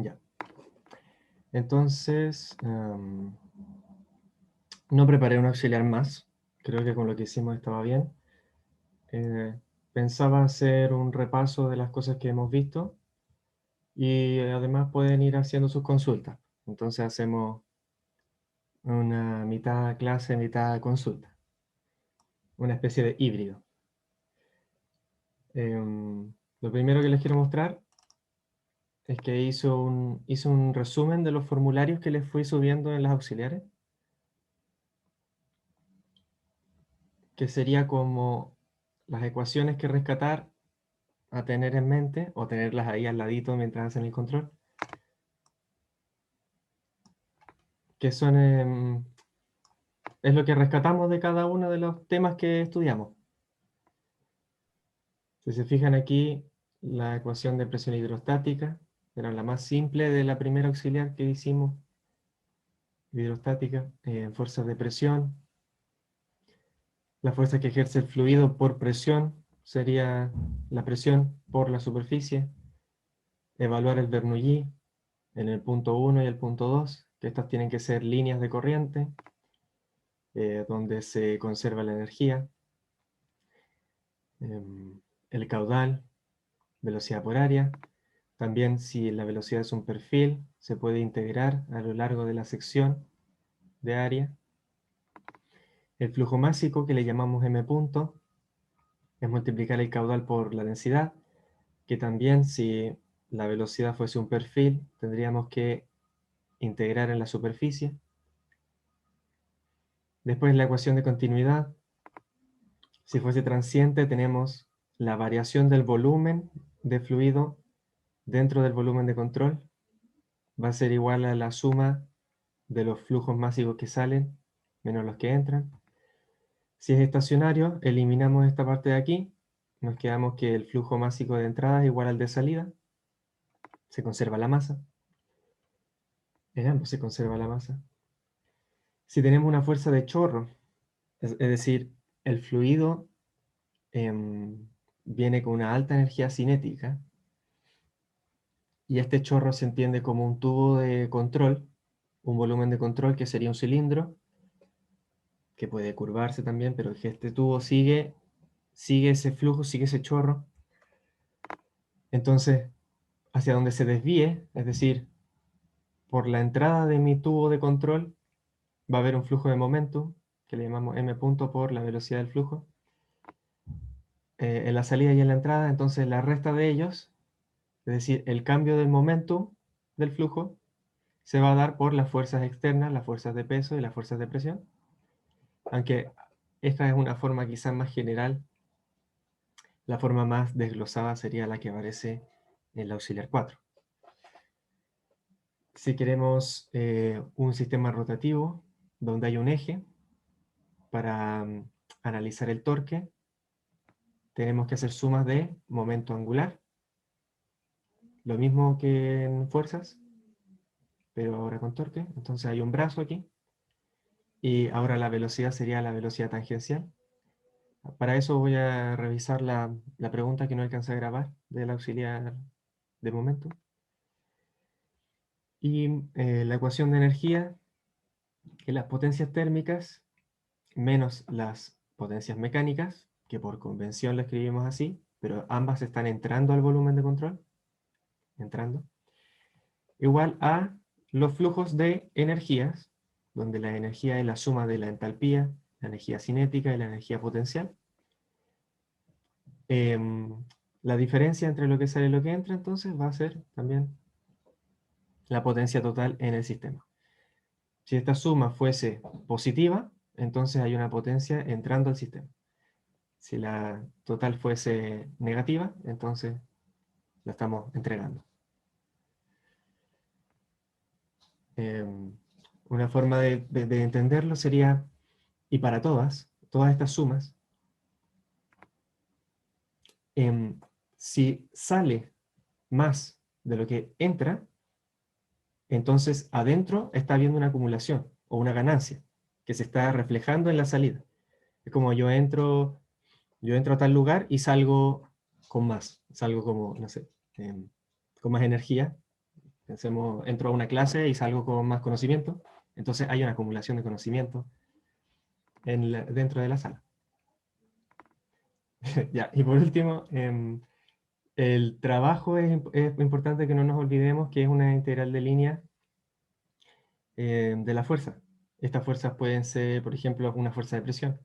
Ya. Entonces, no preparé un auxiliar más. Creo que con lo que hicimos estaba bien. Pensaba hacer un repaso de las cosas que hemos visto y además pueden ir haciendo sus consultas. Entonces hacemos una mitad clase, mitad consulta. Una especie de híbrido. Lo primero que les quiero mostrar es que hice un resumen de los formularios que les fui subiendo en las auxiliares, que sería como las ecuaciones que rescatar a tener en mente, o tenerlas ahí al ladito mientras hacen el control, que son, es lo que rescatamos de cada uno de los temas que estudiamos. Si se fijan aquí, la ecuación de presión hidrostática era la más simple de la primera auxiliar que hicimos, hidrostática, fuerzas de presión. La fuerza que ejerce el fluido por presión sería la presión por la superficie. Evaluar el Bernoulli en el punto 1 y el punto 2, que estas tienen que ser líneas de corriente, donde se conserva la energía. El caudal, velocidad por área. También, si la velocidad es un perfil, se puede integrar a lo largo de la sección de área. El flujo másico, que le llamamos m punto, es multiplicar el caudal por la densidad, que también, si la velocidad fuese un perfil, tendríamos que integrar en la superficie. Después, la ecuación de continuidad. Si fuese transiente, tenemos la variación del volumen de fluido dentro del volumen de control. Va a ser igual a la suma de los flujos másicos que salen menos los que entran. Si es estacionario, eliminamos esta parte de aquí. Nos quedamos que el flujo másico de entrada es igual al de salida. Se conserva la masa. En ambos se conserva la masa. Si tenemos una fuerza de chorro, es decir, el fluido viene con una alta energía cinética, y este chorro se entiende como un tubo de control, un volumen de control que sería un cilindro, que puede curvarse también, pero que este tubo sigue ese flujo, sigue ese chorro. Entonces, hacia donde se desvíe, es decir, por la entrada de mi tubo de control, va a haber un flujo de momentum, que le llamamos m punto por la velocidad del flujo. En la salida y en la entrada, entonces la resta de ellos, es decir, el cambio del momentum del flujo, se va a dar por las fuerzas externas, las fuerzas de peso y las fuerzas de presión. Aunque esta es una forma quizás más general, la forma más desglosada sería la que aparece en la auxiliar 4. Si queremos un sistema rotativo donde hay un eje, para analizar el torque, tenemos que hacer sumas de momento angular, lo mismo que en fuerzas, pero ahora con torque. Entonces hay un brazo aquí, y ahora la velocidad sería la velocidad tangencial. Para eso voy a revisar la pregunta que no alcancé a grabar del auxiliar de momento. Y la ecuación de energía, que las potencias térmicas menos las potencias mecánicas, que por convención lo escribimos así, pero ambas están entrando al volumen de control, entrando, igual a los flujos de energías, donde la energía es la suma de la entalpía, la energía cinética y la energía potencial. La diferencia entre lo que sale y lo que entra, entonces, va a ser también la potencia total en el sistema. Si esta suma fuese positiva, entonces hay una potencia entrando al sistema. Si la total fuese negativa, entonces la estamos entregando. Una forma de entenderlo sería, y para todas estas sumas, si sale más de lo que entra, entonces adentro está habiendo una acumulación o una ganancia que se está reflejando en la salida. Es como yo entro a tal lugar y salgo con más, salgo como, no sé, con más energía, Pensemos, entro a una clase y salgo con más conocimiento, entonces hay una acumulación de conocimiento dentro de la sala. Ya, y por último, el trabajo es importante que no nos olvidemos que es una integral de línea de la fuerza. Estas fuerzas pueden ser, por ejemplo, una fuerza de presión.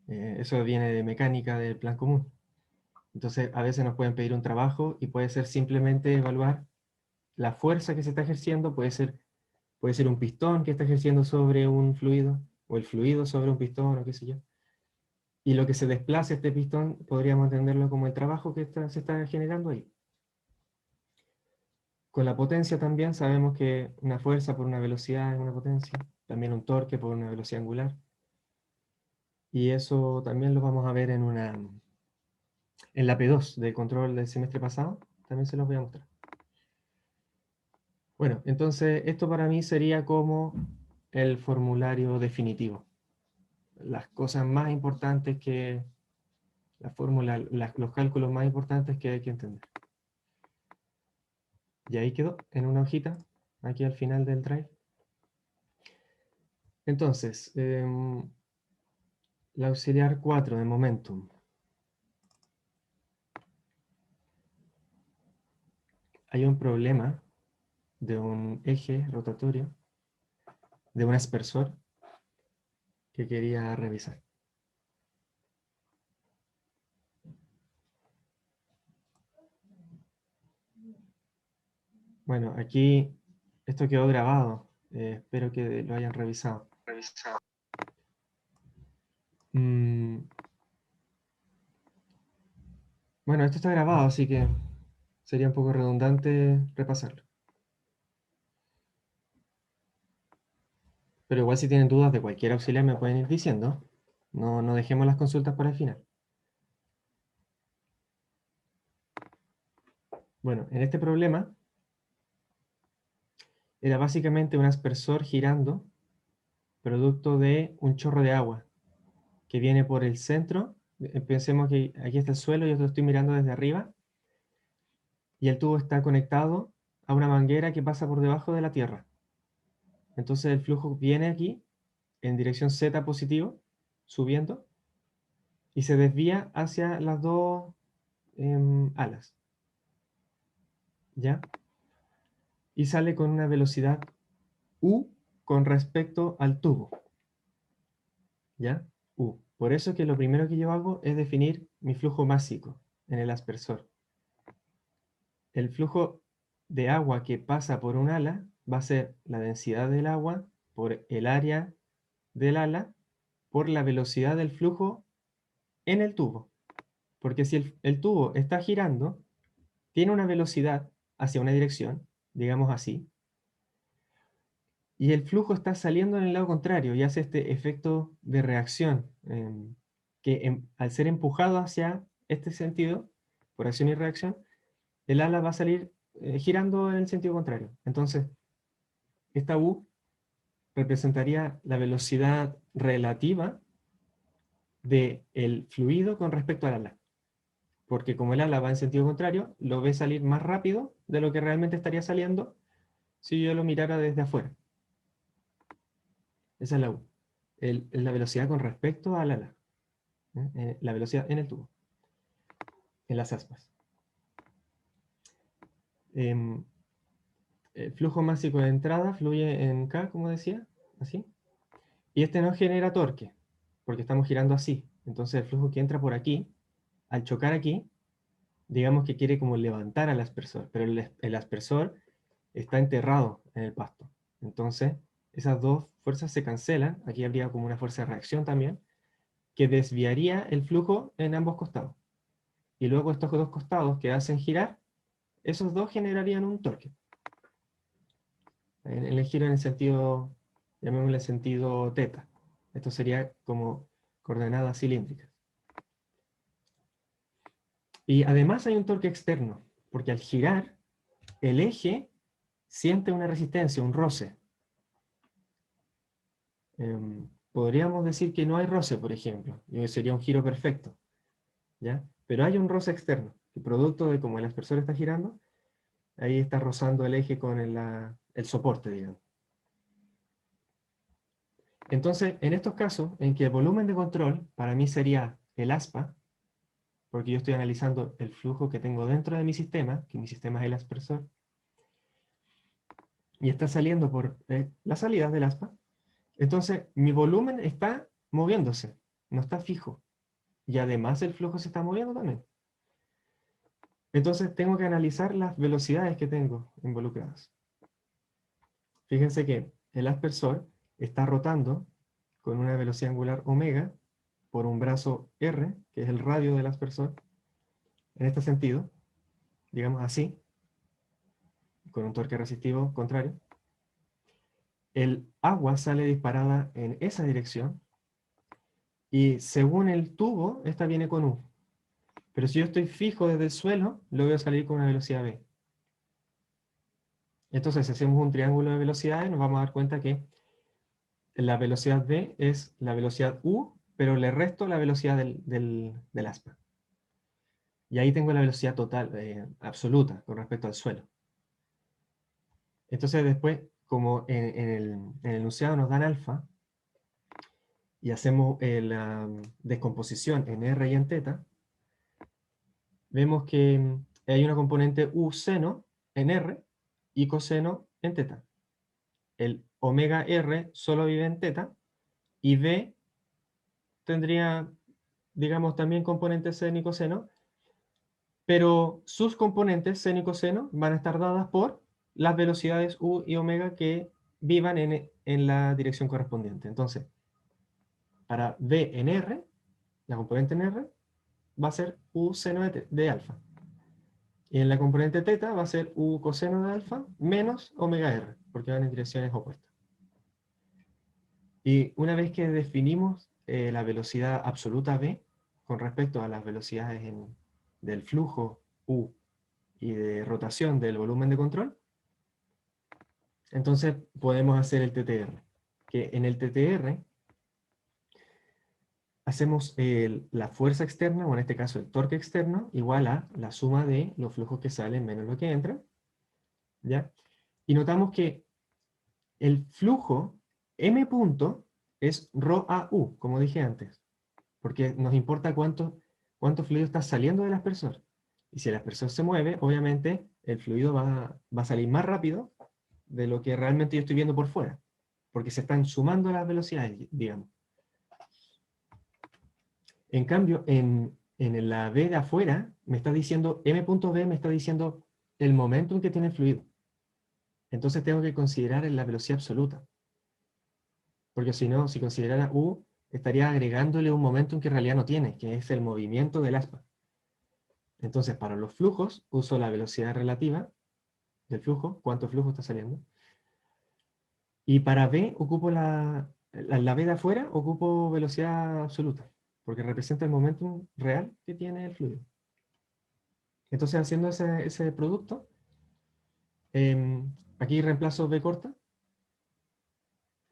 Eso viene de mecánica del plan común. Entonces, a veces nos pueden pedir un trabajo y puede ser simplemente evaluar la fuerza que se está ejerciendo, puede ser un pistón que está ejerciendo sobre un fluido, o el fluido sobre un pistón, o qué sé yo. Y lo que se desplace este pistón, podríamos entenderlo como el trabajo que se está generando ahí. Con la potencia también sabemos que una fuerza por una velocidad es una potencia, también un torque por una velocidad angular. Y eso también lo vamos a ver en la P2 de control del semestre pasado, también se los voy a mostrar. Bueno, entonces esto para mí sería como el formulario definitivo. Las cosas más importantes que, la fórmula, los cálculos más importantes que hay que entender. Y ahí quedó, en una hojita, aquí al final del drive. Entonces, la auxiliar 4 de momentum. Hay un problema de un eje rotatorio, de un aspersor, que quería revisar. Bueno, aquí esto quedó grabado. Espero que lo hayan revisado. Mm, bueno, esto está grabado, así que sería un poco redundante repasarlo. Pero igual si tienen dudas de cualquier auxiliar me pueden ir diciendo. No dejemos las consultas para el final. Bueno, en este problema era básicamente un aspersor girando producto de un chorro de agua que viene por el centro. Pensemos que aquí está el suelo, yo lo estoy mirando desde arriba y el tubo está conectado a una manguera que pasa por debajo de la tierra. Entonces el flujo viene aquí en dirección Z positivo, subiendo, y se desvía hacia las dos alas. ¿Ya? Y sale con una velocidad U con respecto al tubo. ¿Ya? U. Por eso que lo primero que yo hago es definir mi flujo másico en el aspersor. El flujo de agua que pasa por un ala va a ser la densidad del agua por el área del ala por la velocidad del flujo en el tubo. Porque si el tubo está girando, tiene una velocidad hacia una dirección, digamos así, y el flujo está saliendo en el lado contrario y hace este efecto de reacción, que al ser empujado hacia este sentido, por acción y reacción, el ala va a salir girando en el sentido contrario. Entonces, esta U representaría la velocidad relativa del fluido con respecto al ala. Porque como el ala va en sentido contrario, lo ve salir más rápido de lo que realmente estaría saliendo si yo lo mirara desde afuera. Esa es la U. La velocidad con respecto al ala. La velocidad en el tubo. En las aspas. El flujo másico de entrada fluye en K, como decía, así. Y este no genera torque, porque estamos girando así. Entonces el flujo que entra por aquí, al chocar aquí, digamos que quiere como levantar al aspersor, pero el aspersor está enterrado en el pasto. Entonces, esas dos fuerzas se cancelan. Aquí habría como una fuerza de reacción también, que desviaría el flujo en ambos costados. Y luego estos dos costados que hacen girar, esos dos generarían un torque. En el giro en el sentido, llamémosle sentido teta. Esto sería como coordenadas cilíndricas. Y además hay un torque externo, porque al girar, el eje siente una resistencia, un roce. Podríamos decir que no hay roce, por ejemplo, y sería un giro perfecto, ¿ya? Pero hay un roce externo, que producto de cómo el aspersor está girando, Ahí está rozando el eje con el soporte, digamos. Entonces, en estos casos, en que el volumen de control para mí sería el aspa, porque yo estoy analizando el flujo que tengo dentro de mi sistema, que mi sistema es el aspersor, y está saliendo por la salida del aspa, entonces mi volumen está moviéndose, no está fijo. Y además el flujo se está moviendo también. Entonces tengo que analizar las velocidades que tengo involucradas. Fíjense que el aspersor está rotando con una velocidad angular omega por un brazo R, que es el radio del aspersor, en este sentido, digamos así, con un torque resistivo contrario. El agua sale disparada en esa dirección, y según el tubo, esta viene con U. Pero si yo estoy fijo desde el suelo, lo voy a salir con una velocidad V. Entonces, si hacemos un triángulo de velocidades, nos vamos a dar cuenta que la velocidad V es la velocidad U, pero le resto la velocidad del aspa. Y ahí tengo la velocidad total, absoluta, con respecto al suelo. Entonces después, como en el enunciado nos dan alfa, y hacemos la descomposición en R y en teta, vemos que hay una componente U seno en R y coseno en teta. El omega R solo vive en teta, y V tendría, digamos, también componentes seno y coseno, pero sus componentes seno y coseno van a estar dadas por las velocidades U y omega que vivan en la dirección correspondiente. Entonces, para V en R, la componente en R, va a ser U seno de alfa. Y en la componente teta va a ser U coseno de alfa menos omega R, porque van en direcciones opuestas. Y una vez que definimos la velocidad absoluta V con respecto a las velocidades del flujo U y de rotación del volumen de control, entonces podemos hacer el TTR. Que en el TTR hacemos la fuerza externa, o en este caso el torque externo, igual a la suma de los flujos que salen menos lo que entra, ¿ya? Y notamos que el flujo M punto es ρ a U, como dije antes, porque nos importa cuánto fluido está saliendo del aspersor. Y si el aspersor se mueve, obviamente el fluido va a salir más rápido de lo que realmente yo estoy viendo por fuera, porque se están sumando las velocidades, digamos. En cambio, en la V de afuera, me está diciendo, M.V me está diciendo el momentum que tiene el fluido. Entonces tengo que considerar la velocidad absoluta. Porque si no, si considerara U, estaría agregándole un momentum que en realidad no tiene, que es el movimiento del aspa. Entonces, para los flujos, uso la velocidad relativa del flujo, cuánto flujo está saliendo. Y para V, ocupo la V de afuera, ocupo velocidad absoluta, porque representa el momentum real que tiene el fluido. Entonces, haciendo ese producto, aquí reemplazo V corta,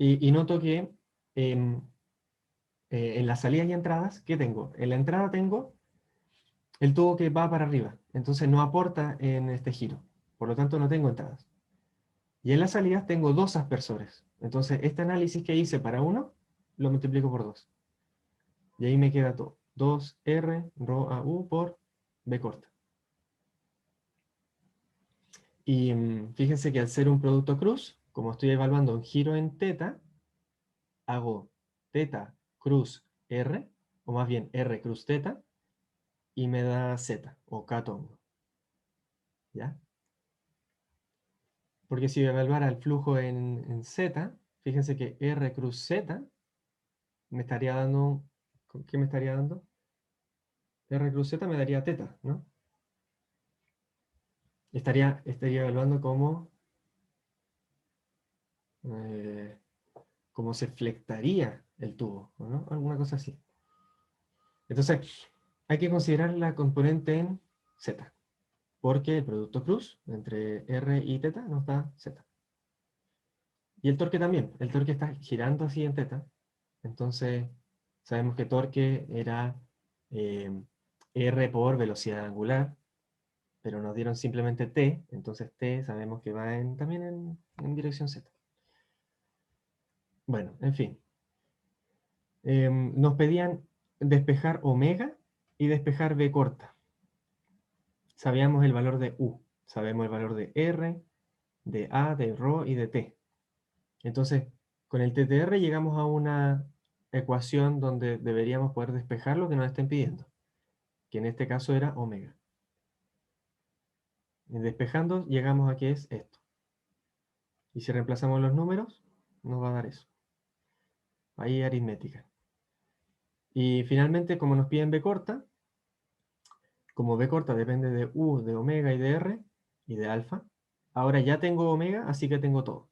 y noto que en las salidas y entradas, ¿qué tengo? En la entrada tengo el tubo que va para arriba, entonces no aporta en este giro, por lo tanto no tengo entradas. Y en las salidas tengo dos aspersores, entonces este análisis que hice para uno, lo multiplico por 2. Y ahí me queda todo, 2R ρ a U por V corta. Y fíjense que al ser un producto cruz, como estoy evaluando un giro en teta, hago teta cruz R, o más bien R cruz teta, y me da Z, o catongo. ¿Ya? Porque si evaluara el flujo en Z, fíjense que R cruz Z me estaría dando, ¿qué me estaría dando? R cruz Z me daría teta, ¿no? Estaría evaluando eh, cómo se flectaría el tubo, ¿no? Alguna cosa así. Entonces, hay que considerar la componente en Z, porque el producto cruz entre R y teta nos da Z. Y el torque también, el torque está girando así en teta, entonces sabemos que torque era R por velocidad angular, pero nos dieron simplemente t, entonces t sabemos que va también en dirección z. Bueno, en fin. Nos pedían despejar omega y despejar b corta. Sabíamos el valor de u, sabemos el valor de r, de a, de ρ y de t. Entonces, con el TTR llegamos a una ecuación donde deberíamos poder despejar lo que nos estén pidiendo, que en este caso era omega. Y despejando llegamos a que es esto. Y si reemplazamos los números, nos va a dar eso. Ahí aritmética. Y finalmente, como nos piden b corta, como b corta depende de u, de omega y de r, y de alfa, ahora ya tengo omega, así que tengo todo.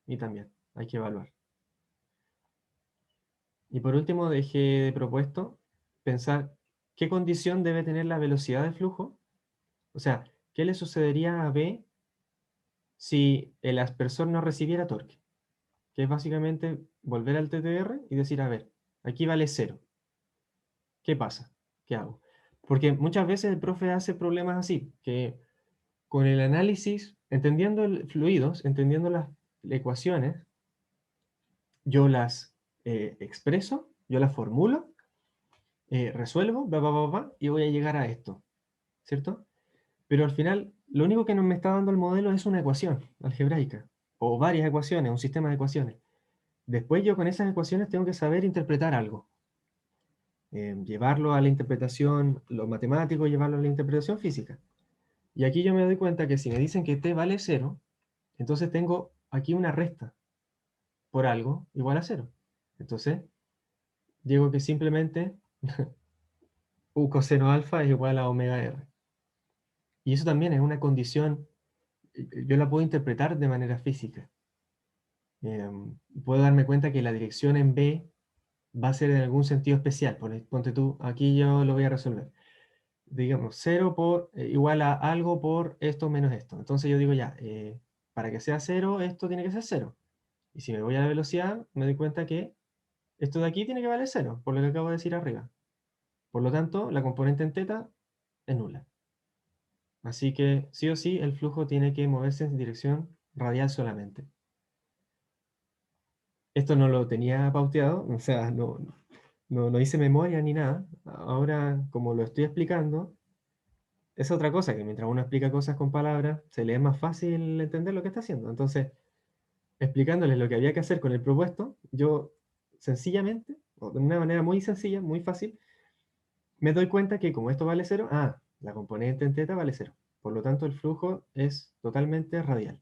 Y también hay que evaluar. Y por último, dejé de propuesto pensar qué condición debe tener la velocidad de flujo. O sea, ¿qué le sucedería a B si el aspersor no recibiera torque? Que es básicamente volver al TTR y decir, a ver, aquí vale 0. ¿Qué pasa? ¿Qué hago? Porque muchas veces el profe hace problemas así, que con el análisis, entendiendo fluidos, entendiendo las ecuaciones, yo las expreso, yo las formulo, resuelvo, y voy a llegar a esto, ¿cierto? Pero al final, lo único que nos me está dando el modelo es una ecuación algebraica, o varias ecuaciones, un sistema de ecuaciones. Después yo con esas ecuaciones tengo que saber interpretar algo. Llevarlo a la interpretación, lo matemático, llevarlo a la interpretación física. Y aquí yo me doy cuenta que si me dicen que t vale 0, entonces tengo aquí una resta por algo igual a 0. Entonces, digo que simplemente u coseno alfa es igual a omega r. Y eso también es una condición, yo la puedo interpretar de manera física. Puedo darme cuenta que la dirección en B va a ser en algún sentido especial. Ponte tú, aquí yo lo voy a resolver. Digamos, 0 por, igual a algo por esto menos esto. Entonces yo digo ya, para que sea 0, esto tiene que ser 0. Y si me voy a la velocidad, me doy cuenta que esto de aquí tiene que valer 0, por lo que acabo de decir arriba. Por lo tanto, la componente en θ es nula. Así que sí o sí, el flujo tiene que moverse en dirección radial solamente. Esto no lo tenía pauteado, o sea, no hice memoria ni nada. Ahora, como lo estoy explicando, es otra cosa, que mientras uno explica cosas con palabras, se le es más fácil entender lo que está haciendo. Entonces, explicándoles lo que había que hacer con el propuesto, yo sencillamente, o de una manera muy sencilla, muy fácil, me doy cuenta que como esto vale 0, la componente en θ vale 0. Por lo tanto, el flujo es totalmente radial.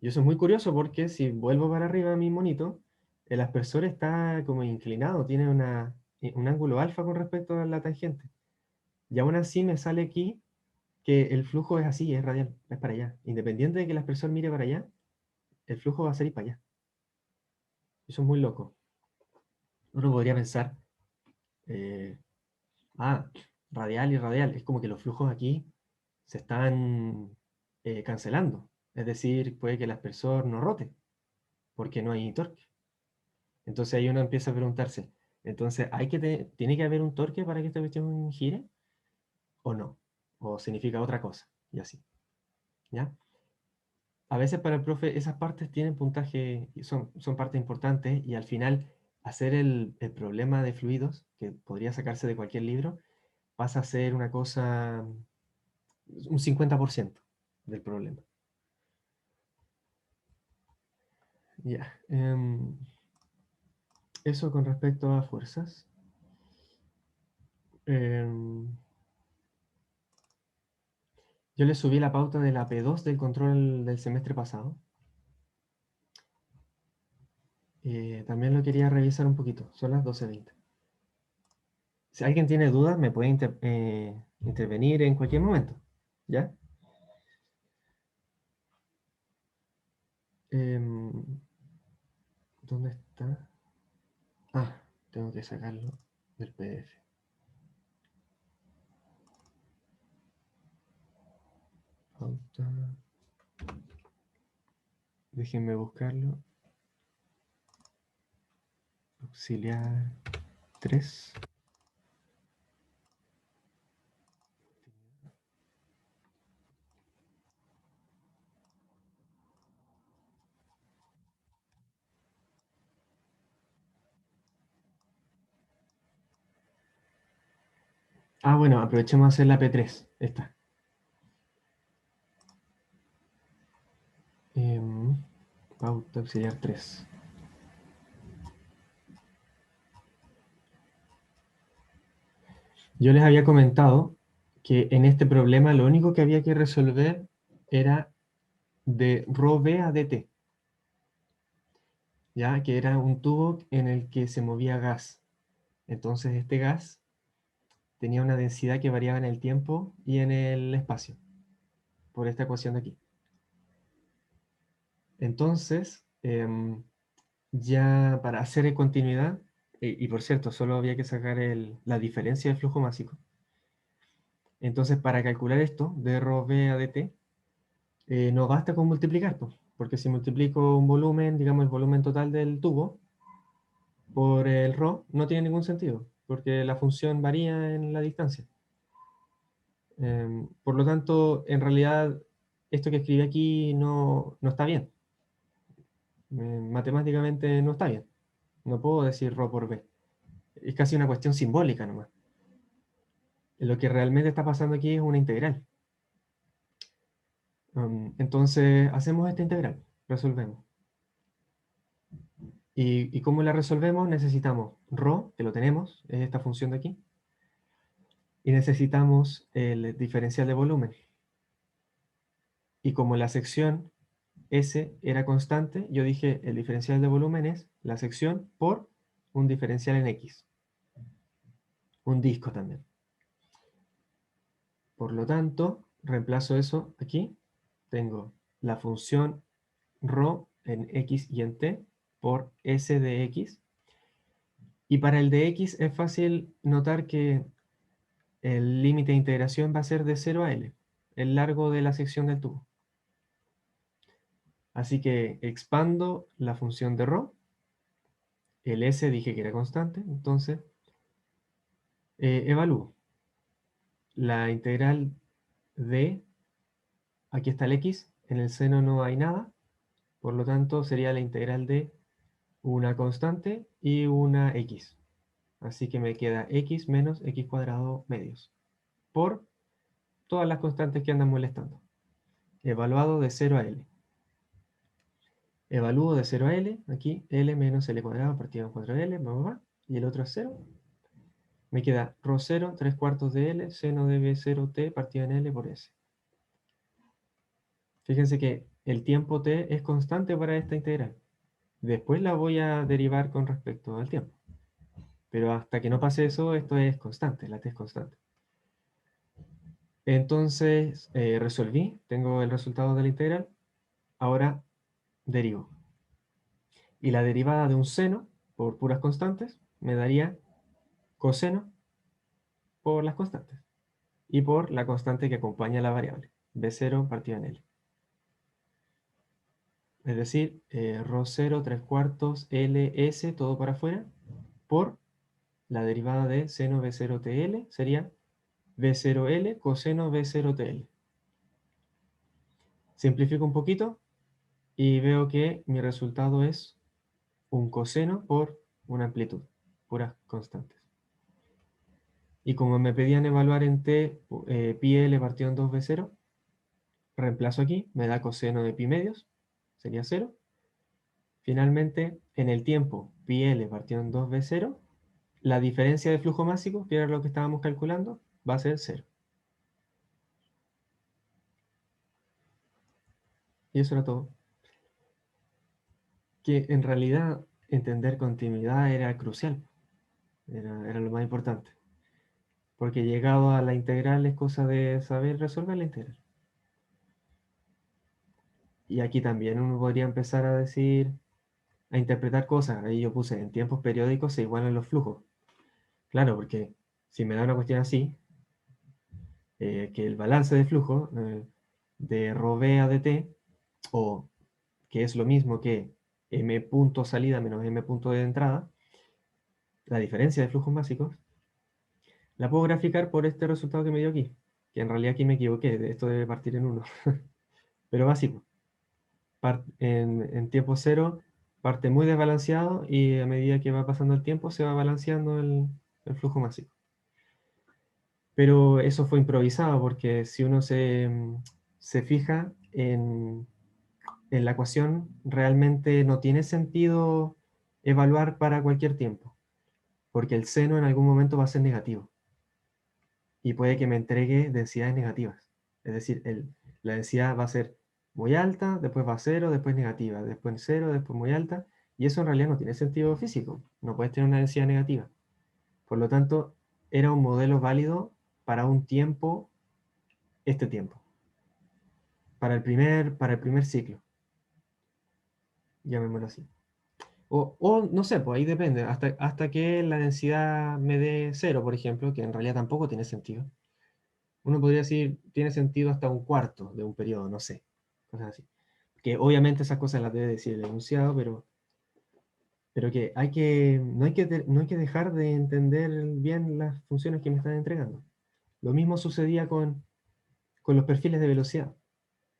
Y eso es muy curioso porque si vuelvo para arriba a mi monito, el aspersor está como inclinado, tiene un ángulo alfa con respecto a la tangente. Y aún así me sale aquí que el flujo es así, es radial, es para allá. Independiente de que el aspersor mire para allá, el flujo va a ser para allá. Eso es muy loco. Uno podría pensar, eh, ah, radial y radial, es como que los flujos aquí se están cancelando. Es decir, puede que el aspersor no rote, porque no hay torque. Entonces ahí uno empieza a preguntarse, entonces, ¿tiene que haber un torque para que esta cuestión gire? ¿O no? ¿O significa otra cosa? Y así, ¿ya? A veces para el profe esas partes tienen puntaje, y son partes importantes, y al final hacer el problema de fluidos, que podría sacarse de cualquier libro, pasa a ser una cosa, un 50% del problema. Ya. Eso con respecto a fuerzas. Em, yo le subí la pauta de la P2 del control del semestre pasado. También lo quería revisar un poquito. Son las 12:20. Si alguien tiene dudas, me puede intervenir en cualquier momento. ¿Ya? Em, ¿Dónde está? Tengo que sacarlo del PDF. Pauta. Déjenme buscarlo. Auxiliar 3. Bueno, aprovechemos a hacer la P3. Esta. Pauta auxiliar 3. Yo les había comentado que en este problema lo único que había que resolver era de ρ v a dt, ya que era un tubo en el que se movía gas. Entonces este gas tenía una densidad que variaba en el tiempo y en el espacio, por esta ecuación de aquí. Entonces, ya para hacer continuidad, y por cierto, solo había que sacar la diferencia de flujo másico. Entonces, para calcular esto, de ρ v a dt, no basta con multiplicar, pues, porque si multiplico un volumen, digamos el volumen total del tubo, por el ρ, no tiene ningún sentido, porque la función varía en la distancia. Por lo tanto, en realidad, esto que escribí aquí no está bien. Matemáticamente no está bien. No puedo decir ρ por b. Es casi una cuestión simbólica nomás. Lo que realmente está pasando aquí es una integral. Entonces, hacemos esta integral, resolvemos. ¿Y cómo la resolvemos? Necesitamos ρ, que lo tenemos, es esta función de aquí, y necesitamos el diferencial de volumen. Y como la sección S era constante, yo dije el diferencial de volumen es la sección por un diferencial en X. Un disco también. Por lo tanto, reemplazo eso aquí. Tengo la función ρ en X y en T por S de X. Y para el de X es fácil notar que el límite de integración va a ser de 0 a L, el largo de la sección del tubo. Así que expando la función de ρ. El S dije que era constante, entonces evalúo. La integral de, aquí está el X, en el seno no hay nada, por lo tanto sería la integral de una constante y una X. Así que me queda X menos X cuadrado medios, por todas las constantes que andan molestando. Evaluado de 0 a L. Evalúo de 0 a L, aquí L menos L cuadrado partido en 4L, y el otro es 0. Me queda ρ0, 3/4 de L, seno de B0t partido en L por S. Fíjense que el tiempo t es constante para esta integral. Después la voy a derivar con respecto al tiempo. Pero hasta que no pase eso, esto es constante, la t es constante. Entonces, resolví, tengo el resultado de la integral. Ahora derivo. Y la derivada de un seno por puras constantes me daría coseno por las constantes. Y por la constante que acompaña la variable, B0 partido en L. Es decir, ρ0 3/4 ls, todo para afuera, por la derivada de seno b0tl, sería b0l coseno b0tl. Simplifico un poquito y veo que mi resultado es un coseno por una amplitud, puras constantes. Y como me pedían evaluar en t pi l partido en 2b0, reemplazo aquí, me da coseno de pi medios, sería 0. Finalmente, en el tiempo pi l partido en 2b0, la diferencia de flujo másico, que era lo que estábamos calculando, va a ser 0. Y eso era todo. Que en realidad entender continuidad era crucial, era lo más importante. Porque llegado a la integral es cosa de saber resolver la integral. Y aquí también uno podría empezar a decir, a interpretar cosas. Ahí yo puse en tiempos periódicos se igualan los flujos. Claro, porque si me da una cuestión así, que el balance de flujo de ρ a dt, o que es lo mismo que m punto salida menos m punto de entrada, la diferencia de flujos básicos, la puedo graficar por este resultado que me dio aquí, que en realidad aquí me equivoqué, esto debe partir en 1, pero básico. En tiempo cero parte muy desbalanceado y a medida que va pasando el tiempo se va balanceando el flujo básico. Pero eso fue improvisado, porque si uno se fija en la ecuación, realmente no tiene sentido evaluar para cualquier tiempo, porque el seno en algún momento va a ser negativo, y puede que me entregue densidades negativas. Es decir, la densidad va a ser muy alta, después va a cero, después negativa, después cero, después muy alta, y eso en realidad no tiene sentido físico, no puedes tener una densidad negativa. Por lo tanto, era un modelo válido para un tiempo, este tiempo, para el primer ciclo, llamémoslo así. O no sé, pues ahí depende, hasta que la densidad me dé cero, por ejemplo, que en realidad tampoco tiene sentido. Uno podría decir, tiene sentido hasta un cuarto de un periodo, no sé, cosas así. Que obviamente esas cosas las debe decir el enunciado, pero que no hay que dejar de entender bien las funciones que me están entregando. Lo mismo sucedía con los perfiles de velocidad.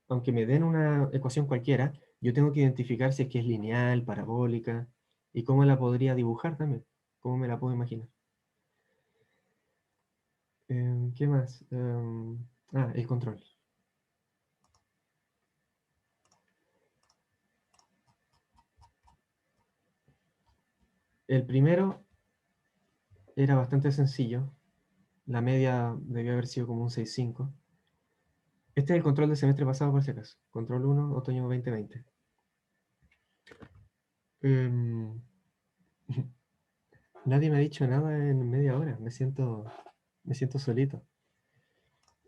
Aunque me den una ecuación cualquiera, yo tengo que identificar si es que es lineal, parabólica, y cómo la podría dibujar también, cómo me la puedo imaginar. ¿Qué más? El control. El primero era bastante sencillo. La media debió haber sido como un 6,5. Este es el control del semestre pasado, por si acaso. Control 1, otoño 2020. Em, Nadie me ha dicho nada en media hora. Me siento solito.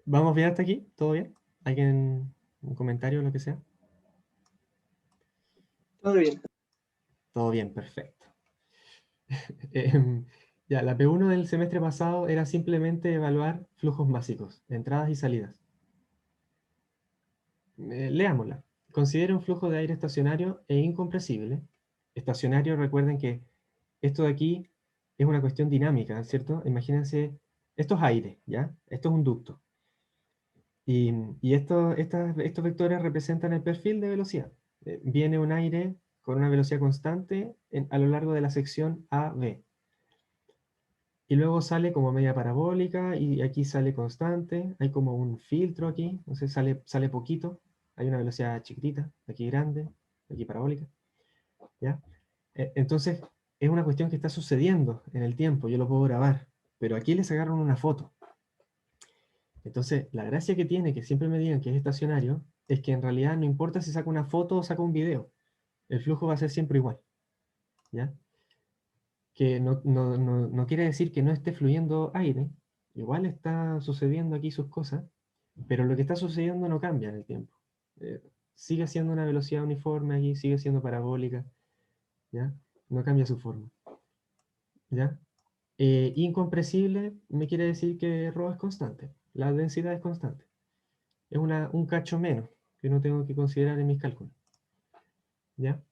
¿Vamos bien hasta aquí? ¿Todo bien? ¿Alguien, un comentario o lo que sea? Todo bien. Todo bien, perfecto. Em, ya, la P1 del semestre pasado era simplemente evaluar flujos básicos, entradas y salidas. Leámosla. Considera un flujo de aire estacionario e incompresible. Estacionario, recuerden que esto de aquí es una cuestión dinámica, ¿cierto? Imagínense, esto es aire, ¿ya? Esto es un ducto. Y estos vectores representan el perfil de velocidad. Viene un aire con una velocidad constante a lo largo de la sección AB. Y luego sale como media parabólica y aquí sale constante. Hay como un filtro aquí, entonces sale poquito. Hay una velocidad chiquitita, aquí grande, aquí parabólica. ¿Ya? Entonces es una cuestión que está sucediendo en el tiempo, yo lo puedo grabar, pero aquí les sacaron una foto. Entonces la gracia que tiene que siempre me digan que es estacionario es que en realidad no importa si saco una foto o saco un video, el flujo va a ser siempre igual. ¿Ya? Que no quiere decir que no esté fluyendo aire, igual está sucediendo aquí sus cosas, pero lo que está sucediendo no cambia en el tiempo. Eh, Sigue siendo una velocidad uniforme aquí, sigue siendo parabólica, ¿ya? No cambia su forma, ¿ya? Incompresible me quiere decir que ρ es constante, la densidad es constante. Es un cacho menos que no tengo que considerar en mis cálculos, ¿ya?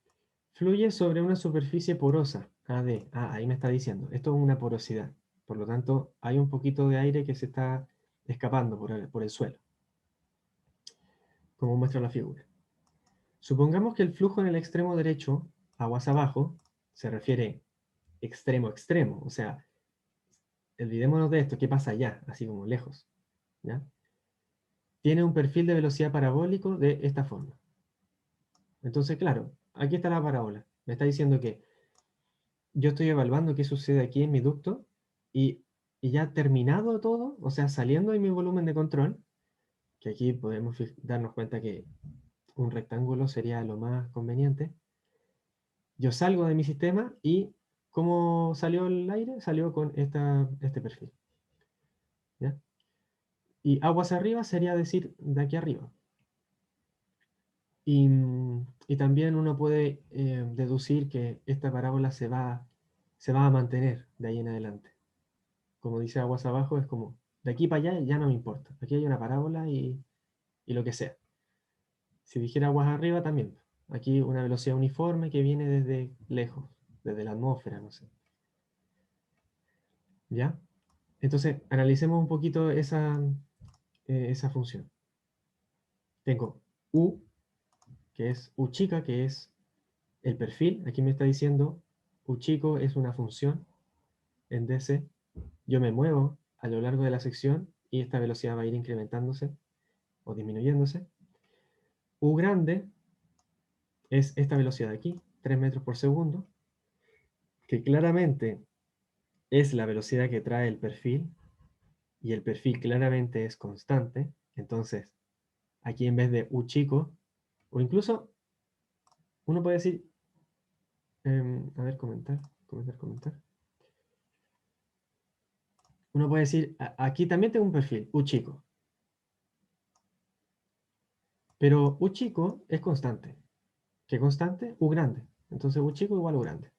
Fluye sobre una superficie porosa, AD. Ahí me está diciendo. Esto es una porosidad. Por lo tanto, hay un poquito de aire que se está escapando por el suelo, como muestra la figura. Supongamos que el flujo en el extremo derecho, aguas abajo, se refiere extremo a extremo. O sea, olvidémonos de esto. ¿Qué pasa allá? Así como lejos. ¿Ya? Tiene un perfil de velocidad parabólico de esta forma. Entonces, claro, aquí está la parábola. Me está diciendo que yo estoy evaluando qué sucede aquí en mi ducto y, y ya terminado todo, o sea, saliendo de mi volumen de control, que aquí podemos darnos cuenta que un rectángulo sería lo más conveniente, yo salgo de mi sistema y ¿cómo salió el aire? Salió con este perfil. ¿Ya? Y aguas arriba sería decir de aquí arriba. Y también uno puede deducir que esta parábola se va a mantener de ahí en adelante. Como dice aguas abajo, es como, de aquí para allá ya no me importa. Aquí hay una parábola y lo que sea. Si dijera aguas arriba también. Aquí una velocidad uniforme que viene desde lejos, desde la atmósfera, no sé. ¿Ya? Entonces, analicemos un poquito esa función. Tengo U, que es U chica, que es el perfil. Aquí me está diciendo U chico es una función en DC. Yo me muevo a lo largo de la sección y esta velocidad va a ir incrementándose o disminuyéndose. U grande es esta velocidad de aquí, 3 metros por segundo, que claramente es la velocidad que trae el perfil, y el perfil claramente es constante. Entonces, aquí en vez de U chico, o incluso uno puede decir, a ver, comentar. Uno puede decir, aquí también tengo un perfil, U chico. Pero U chico es constante. ¿Qué constante? U grande. Entonces U chico igual U grande.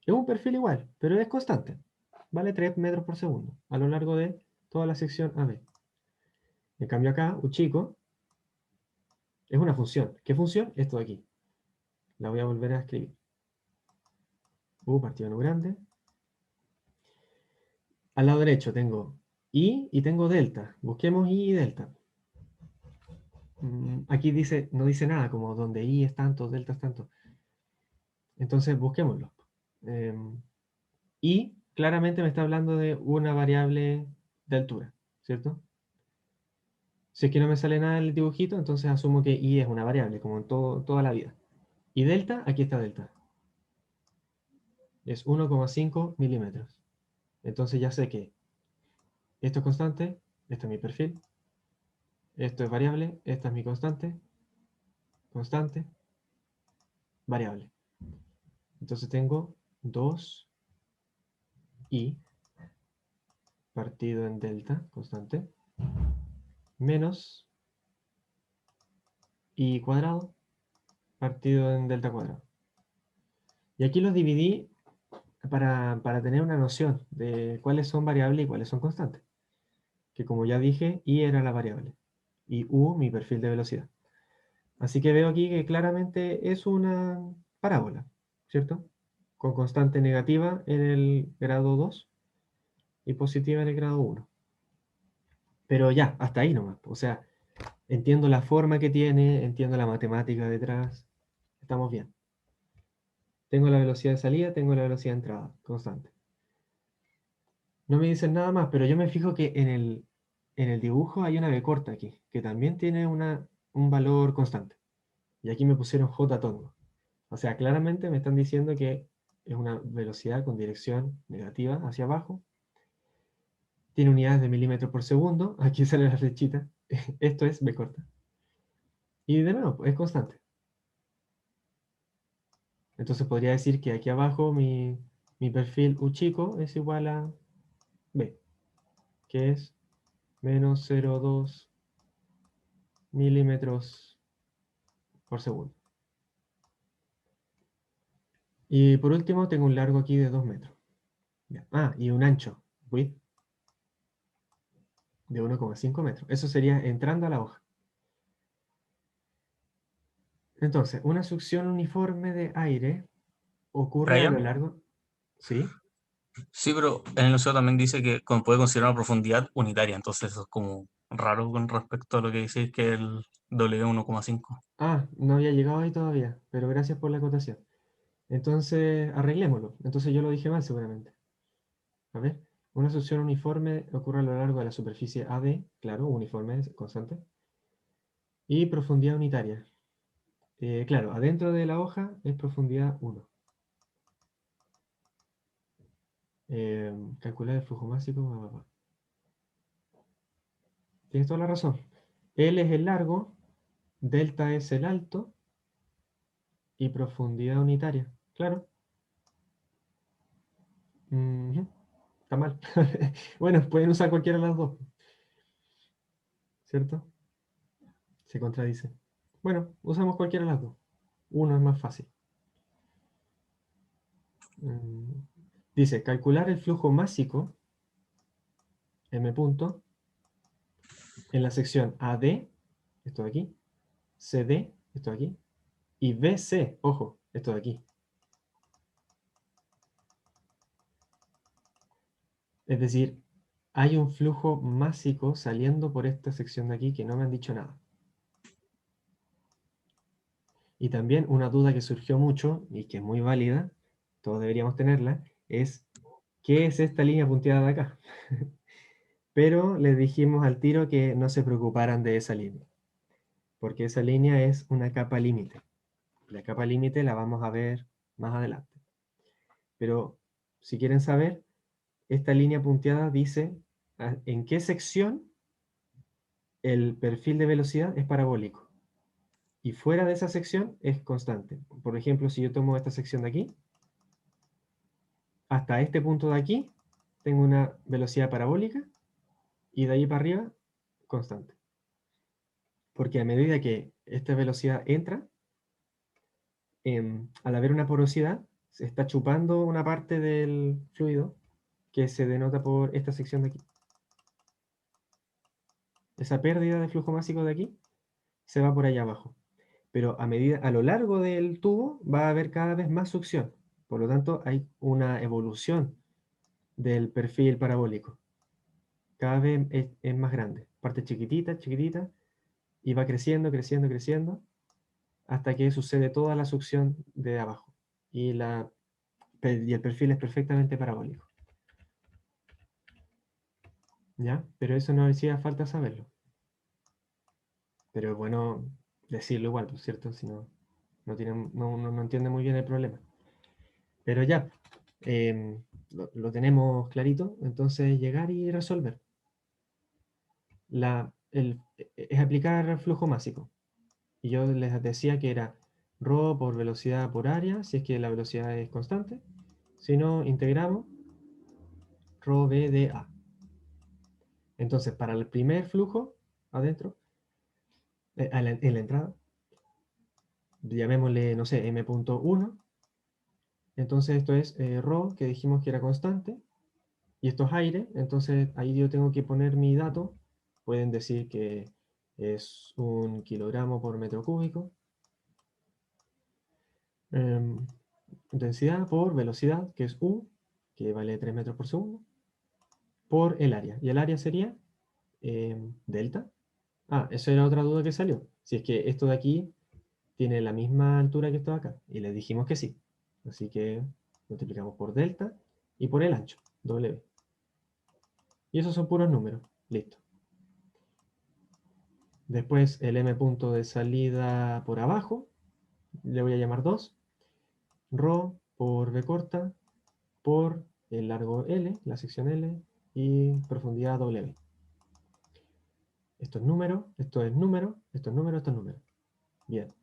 Es un perfil igual, pero es constante. Vale 3 metros por segundo a lo largo de toda la sección AB. En cambio acá, U chico es una función. ¿Qué función? Esto de aquí. La voy a volver a escribir. U partido en U grande. Al lado derecho tengo I y tengo delta. Busquemos I y delta. Aquí dice, no dice nada, como donde I es tanto, delta es tanto. Entonces busquémoslo. Y claramente me está hablando de una variable de altura, ¿cierto? Si es que no me sale nada en el dibujito, entonces asumo que I es una variable, como en toda la vida. Y delta, aquí está delta. Es 1,5 milímetros. Entonces ya sé que esto es constante, este es mi perfil, esto es variable, esta es mi constante, constante, variable. Entonces tengo 2i partido en delta, constante, menos i cuadrado partido en delta cuadrado. Y aquí los dividí para tener una noción de cuáles son variables y cuáles son constantes. Que como ya dije, i era la variable y u mi perfil de velocidad. Así que veo aquí que claramente es una parábola, ¿cierto? Con constante negativa en el grado 2 y positiva en el grado 1. Pero ya, hasta ahí nomás. O sea, entiendo la forma que tiene, entiendo la matemática detrás. Estamos bien. Tengo la velocidad de salida, tengo la velocidad de entrada, constante. No me dicen nada más, pero yo me fijo que en el dibujo hay una B corta aquí, que también tiene un valor constante. Y aquí me pusieron J tongo. O sea, claramente me están diciendo que es una velocidad con dirección negativa hacia abajo. Tiene unidades de milímetros por segundo. Aquí sale la flechita. Esto es B corta. Y de nuevo, es constante. Entonces podría decir que aquí abajo mi perfil U chico es igual a B, que es menos 0,2 milímetros por segundo. Y por último tengo un largo aquí de 2 metros. Y un ancho, width, de 1,5 metros. Eso sería entrando a la hoja. Entonces, una succión uniforme de aire ocurre a lo Brian, largo... ¿Sí? sí, pero en el enunciado también dice que puede considerar una profundidad unitaria, entonces eso es como raro con respecto a lo que decís que el W1,5. No había llegado ahí todavía, pero gracias por la acotación. Entonces, arreglémoslo. Entonces yo lo dije mal seguramente. A ver, una succión uniforme ocurre a lo largo de la superficie AD, claro, uniforme, es constante, y profundidad unitaria. Claro, adentro de la hoja es profundidad 1. Calcular el flujo máximo. Tienes toda la razón. L es el largo, delta es el alto y profundidad unitaria. Claro. Ujú. Está mal. Bueno, pueden usar cualquiera de las dos, ¿cierto? Se contradice. Bueno, usamos cualquiera de las dos. Uno es más fácil. Mm, Dice, calcular el flujo másico, M punto, en la sección AD, esto de aquí, CD, esto de aquí, y BC, ojo, esto de aquí. Es decir, hay un flujo másico saliendo por esta sección de aquí que no me han dicho nada. Y también una duda que surgió mucho y que es muy válida, todos deberíamos tenerla, es ¿qué es esta línea punteada de acá? Pero les dijimos al tiro que no se preocuparan de esa línea, porque esa línea es una capa límite. La capa límite la vamos a ver más adelante. Pero si quieren saber, esta línea punteada dice en qué sección el perfil de velocidad es parabólico. Y fuera de esa sección es constante. Por ejemplo, si yo tomo esta sección de aquí, hasta este punto de aquí, tengo una velocidad parabólica y de ahí para arriba, constante. Porque a medida que esta velocidad entra, al haber una porosidad, se está chupando una parte del fluido que se denota por esta sección de aquí. Esa pérdida de flujo másico de aquí se va por allá abajo. Pero a lo largo del tubo va a haber cada vez más succión. Por lo tanto, hay una evolución del perfil parabólico. Cada vez es más grande. Parte chiquitita, chiquitita, y va creciendo, creciendo, creciendo, hasta que sucede toda la succión de abajo. Y el perfil es perfectamente parabólico. ¿Ya? Pero eso no hacía falta saberlo. Pero es bueno decirlo igual, ¿no es cierto? Si no, no entiende muy bien el problema. Pero ya, lo tenemos clarito, entonces llegar y resolver. Es aplicar flujo másico. Y yo les decía que era ρ por velocidad por área, si es que la velocidad es constante. Si no, integramos ρ b de a. Entonces, para el primer flujo, adentro, en la entrada, llamémosle, no sé, m.1. Entonces esto es ρ, que dijimos que era constante, y esto es aire, entonces ahí yo tengo que poner mi dato. Pueden decir que es 1 kilogramo por metro cúbico. Densidad por velocidad, que es U, que vale 3 metros por segundo, por el área. Y el área sería delta. Ah, eso era otra duda que salió. Si es que esto de aquí tiene la misma altura que esto de acá. Y le dijimos que sí. Así que multiplicamos por delta y por el ancho, W. Y esos son puros números. Listo. Después el m punto de salida por abajo, le voy a llamar 2. Ρ por b corta por el largo L, la sección L, y profundidad W. Esto es número, esto es número, esto es número, esto es número. Bien.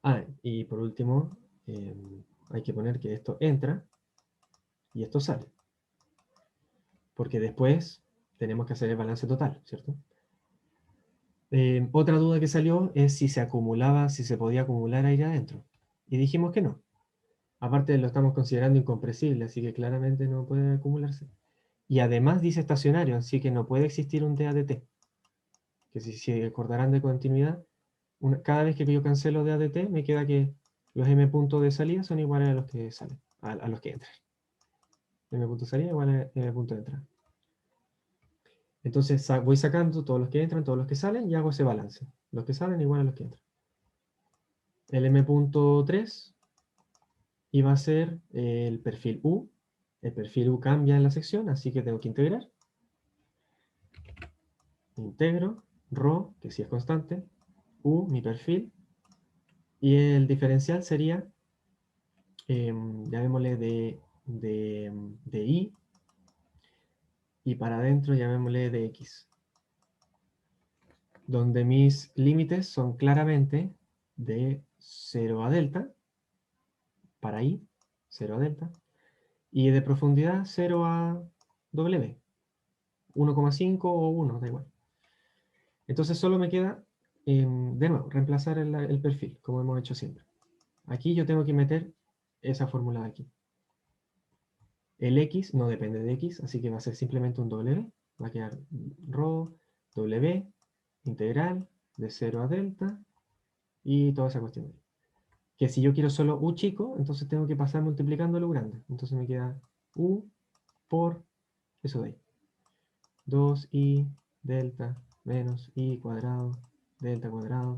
Ah, y por último, hay que poner que esto entra y esto sale. Porque después tenemos que hacer el balance total, ¿cierto? Otra duda que salió es si se acumulaba, si se podía acumular aire adentro. Y dijimos que no. Aparte lo estamos considerando incompresible, así que claramente no puede acumularse. Y además dice estacionario, así que no puede existir un DADT. Que si acordarán de continuidad, cada vez que yo cancelo DADT, me queda que los m puntos de salida son iguales a los que salen, a los que entran. M punto de salida igual a m punto de entrada. Entonces voy sacando todos los que entran, todos los que salen, y hago ese balance. Los que salen igual a los que entran. El m.3 iba a ser el perfil U. El perfil U cambia en la sección, así que tengo que integrar. Integro, ρ, que sí es constante, U, mi perfil, y el diferencial sería, llamémosle de I, y para adentro llamémosle de X. Donde mis límites son claramente de 0 a delta, para I, 0 a delta, y de profundidad 0 a W, 1,5 o 1, da igual. Entonces solo me queda, de nuevo, reemplazar el perfil, como hemos hecho siempre. Aquí yo tengo que meter esa fórmula de aquí. El X no depende de X, así que va a ser simplemente un W. Va a quedar ρ, W, integral, de 0 a delta, y toda esa cuestión. Que si yo quiero solo U chico, entonces tengo que pasar multiplicando lo grande. Entonces me queda U por eso de ahí. 2i delta menos i cuadrado delta cuadrado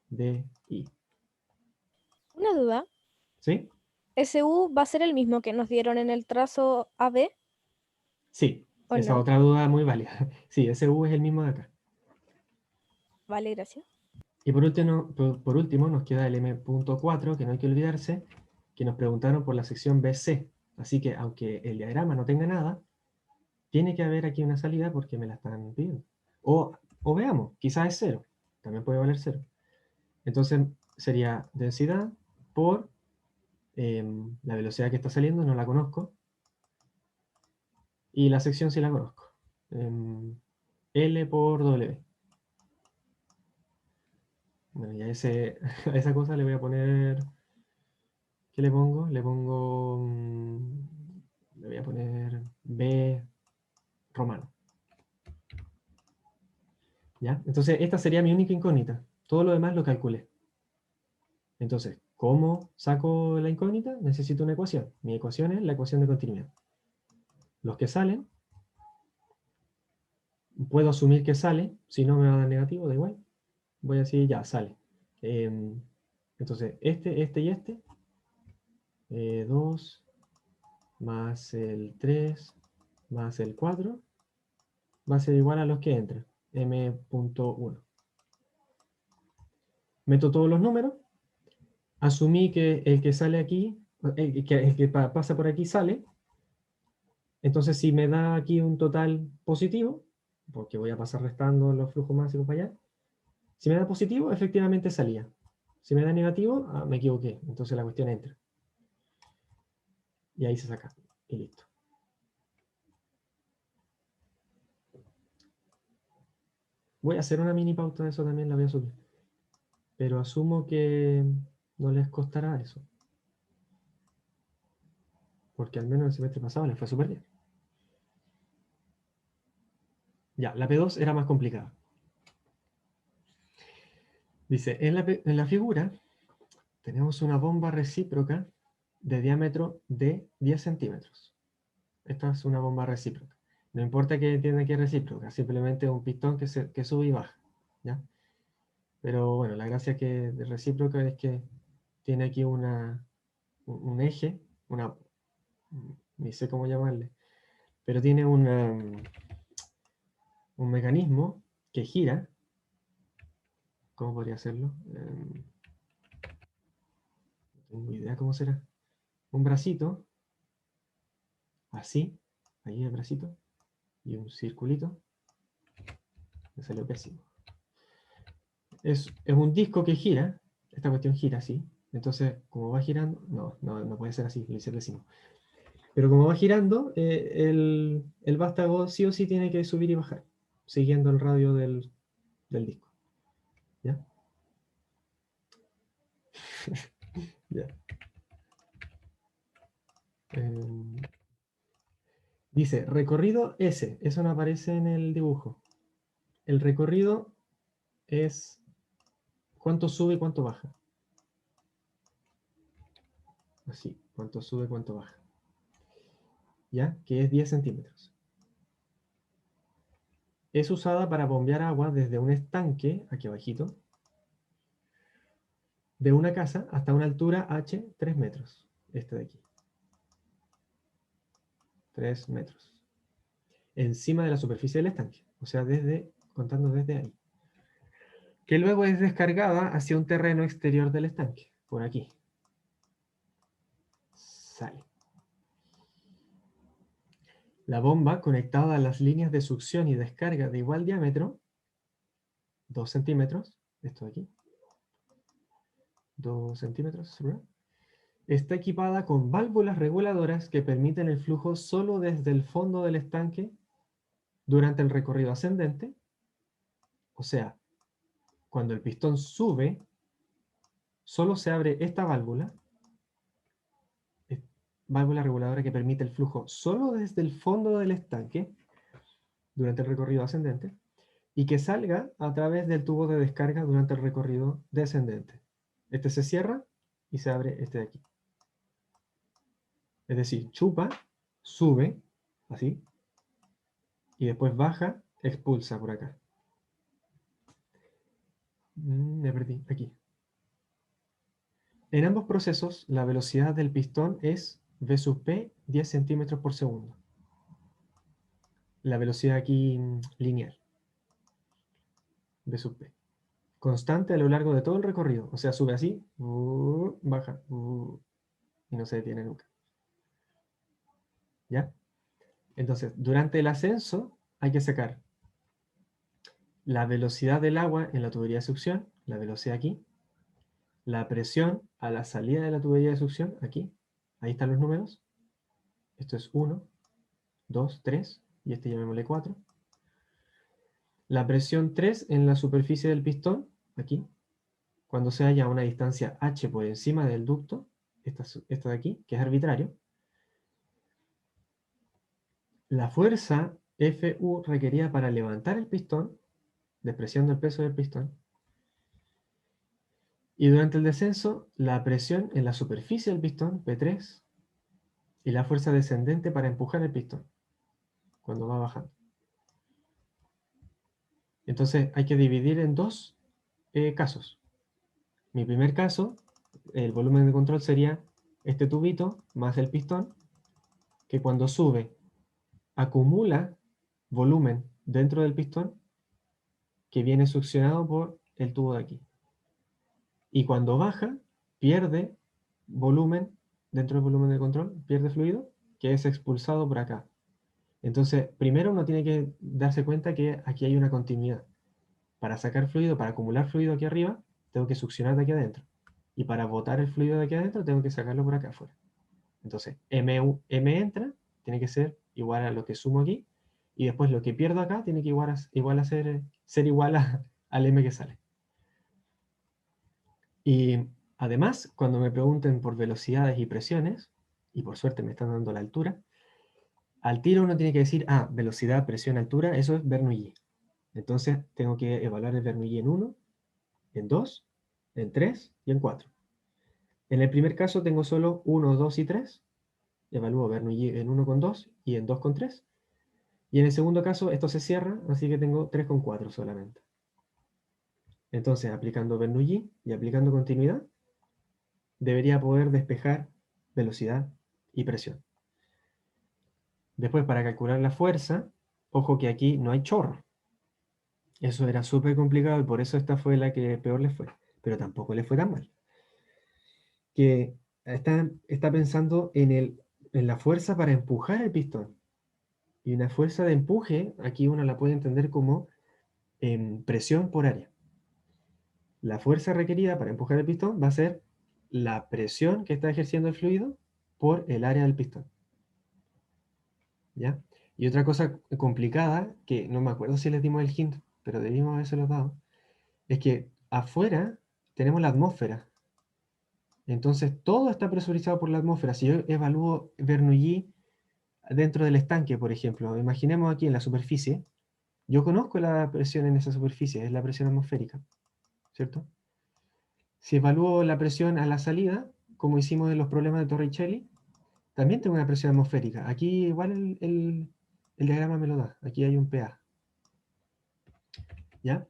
de i. Una duda. ¿Sí? ¿SU va a ser el mismo que nos dieron en el trazo AB? Sí. ¿O Esa no? otra duda muy válida. Sí, ese U es el mismo de acá. Vale, gracias. Y por último nos queda el M.4, que no hay que olvidarse, que nos preguntaron por la sección BC. Así que aunque el diagrama no tenga nada, tiene que haber aquí una salida porque me la están pidiendo. O veamos, quizás es 0. También puede valer 0. Entonces sería densidad por la velocidad que está saliendo, no la conozco. Y la sección sí la conozco. L por W. Bueno, ya a esa cosa le voy a poner... ¿Qué le pongo? Le pongo... le voy a poner B romano. ¿Ya? Entonces esta sería mi única incógnita. Todo lo demás lo calculé. Entonces, ¿cómo saco la incógnita? Necesito una ecuación. Mi ecuación es la ecuación de continuidad. Los que salen, puedo asumir que sale, si no me va a dar negativo, da igual. Voy a decir, ya, sale. Entonces, este y este, 2 más el 3 más el 4, va a ser igual a los que entran, m.1. Meto todos los números, asumí que el que sale aquí, el que pasa por aquí sale, entonces si me da aquí un total positivo, porque voy a pasar restando los flujos máximos para allá, si me da positivo, efectivamente salía. Si me da negativo, me equivoqué, entonces la cuestión entra. Y ahí se saca, y listo. Voy a hacer una mini pauta de eso también, la voy a subir. Pero asumo que no les costará eso. Porque al menos el semestre pasado les fue súper bien. Ya, la P2 era más complicada. Dice, en la figura tenemos una bomba recíproca de diámetro de 10 centímetros. Esta es una bomba recíproca. No importa que tiene que recíproca, simplemente un pistón que sube y baja. ¿Ya? Pero bueno, la gracia que de recíproca es que tiene aquí un eje, ni sé cómo llamarle, pero tiene un mecanismo que gira. ¿Cómo podría hacerlo? No tengo idea cómo será. Un bracito, así, ahí el bracito, y un circulito. Me salió pésimo. Es un disco que gira, esta cuestión gira así, entonces como va girando, no puede ser así, lo hice pésimo. Pero como va girando, el vástago sí o sí tiene que subir y bajar, siguiendo el radio del disco. ¿Ya? Ya. Dice, recorrido S, eso no aparece en el dibujo. El recorrido es cuánto sube y cuánto baja. Así, cuánto sube, cuánto baja. ¿Ya? Que es 10 centímetros. Es usada para bombear agua desde un estanque, aquí abajito, de una casa hasta una altura H 3 metros. Este de aquí. 3 metros. Encima de la superficie del estanque. O sea, contando desde ahí. Que luego es descargada hacia un terreno exterior del estanque. Por aquí. Sale. La bomba conectada a las líneas de succión y descarga de igual diámetro, 2 centímetros, esto de aquí, 2 centímetros, ¿verdad? Está equipada con válvulas reguladoras que permiten el flujo solo desde el fondo del estanque durante el recorrido ascendente. O sea, cuando el pistón sube, solo se abre esta válvula reguladora que permite el flujo solo desde el fondo del estanque durante el recorrido ascendente y que salga a través del tubo de descarga durante el recorrido descendente. Este se cierra y se abre este de aquí. Es decir, chupa, sube, así, y después baja, expulsa por acá. Me perdí, aquí. En ambos procesos, la velocidad del pistón es V sub P 10 centímetros por segundo. la velocidad aquí lineal, V sub P. Constante a lo largo de todo el recorrido. O sea, sube así, baja, y no se detiene nunca. ¿Ya? Entonces, durante el ascenso hay que sacar la velocidad del agua en la tubería de succión, la velocidad aquí, la presión a la salida de la tubería de succión, aquí, ahí están los números. Esto es 1, 2, 3, y este llamémosle 4. La presión 3 en la superficie del pistón, aquí, cuando se halla a una distancia h por encima del ducto, esta de aquí, que es arbitrario. La fuerza Fu requerida para levantar el pistón, despreciando el peso del pistón. Y durante el descenso, la presión en la superficie del pistón, P3, y la fuerza descendente para empujar el pistón, cuando va bajando. Entonces hay que dividir en dos casos. Mi primer caso, el volumen de control sería este tubito más el pistón, que cuando sube acumula volumen dentro del pistón que viene succionado por el tubo de aquí. Y cuando baja, pierde volumen dentro del volumen de control, pierde fluido, que es expulsado por acá. Entonces, primero uno tiene que darse cuenta que aquí hay una continuidad. Para sacar fluido, para acumular fluido aquí arriba, tengo que succionar de aquí adentro. Y para botar el fluido de aquí adentro, tengo que sacarlo por acá afuera. Entonces, M entra, tiene que ser igual a lo que sumo aquí, y después lo que pierdo acá tiene que ser igual al M que sale. Y además, cuando me pregunten por velocidades y presiones, y por suerte me están dando la altura, al tiro uno tiene que decir, velocidad, presión, altura, eso es Bernoulli. Entonces tengo que evaluar el Bernoulli en 1, en 2, en 3 y en 4. En el primer caso tengo solo 1, 2 y 3. Evalúo Bernoulli en 1 con 2 y en 2 con 3. Y en el segundo caso esto se cierra, así que tengo 3 con 4 solamente. Entonces, aplicando Bernoulli y aplicando continuidad, debería poder despejar velocidad y presión. Después, para calcular la fuerza, ojo que aquí no hay chorro. Eso era súper complicado y por eso esta fue la que peor le fue. Pero tampoco le fue tan mal. Que está pensando en la fuerza para empujar el pistón. Y una fuerza de empuje, aquí uno la puede entender como presión por área. La fuerza requerida para empujar el pistón va a ser la presión que está ejerciendo el fluido por el área del pistón. ¿Ya? Y otra cosa complicada, que no me acuerdo si les dimos el hint, pero debimos habérselo dado, es que afuera tenemos la atmósfera. Entonces todo está presurizado por la atmósfera. Si yo evalúo Bernoulli dentro del estanque, por ejemplo, imaginemos aquí en la superficie, yo conozco la presión en esa superficie, es la presión atmosférica, ¿cierto? Si evalúo la presión a la salida, como hicimos en los problemas de Torricelli, también tengo una presión atmosférica. Aquí igual el diagrama me lo da. Aquí hay un PA. ¿Ya?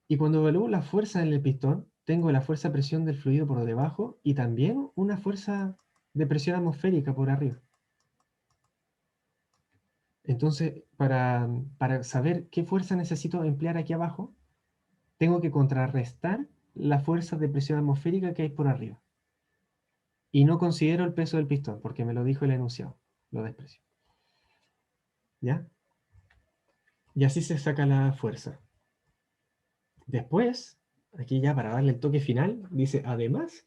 Y cuando evalúo la fuerza en el pistón, tengo la fuerza-presión del fluido por debajo y también una fuerza de presión atmosférica por arriba. Entonces, para saber qué fuerza necesito emplear aquí abajo, tengo que contrarrestar la fuerza de presión atmosférica que hay por arriba. Y no considero el peso del pistón, porque me lo dijo el enunciado. Lo desprecio. ¿Ya? Y así se saca la fuerza. Después, aquí ya para darle el toque final, dice, además,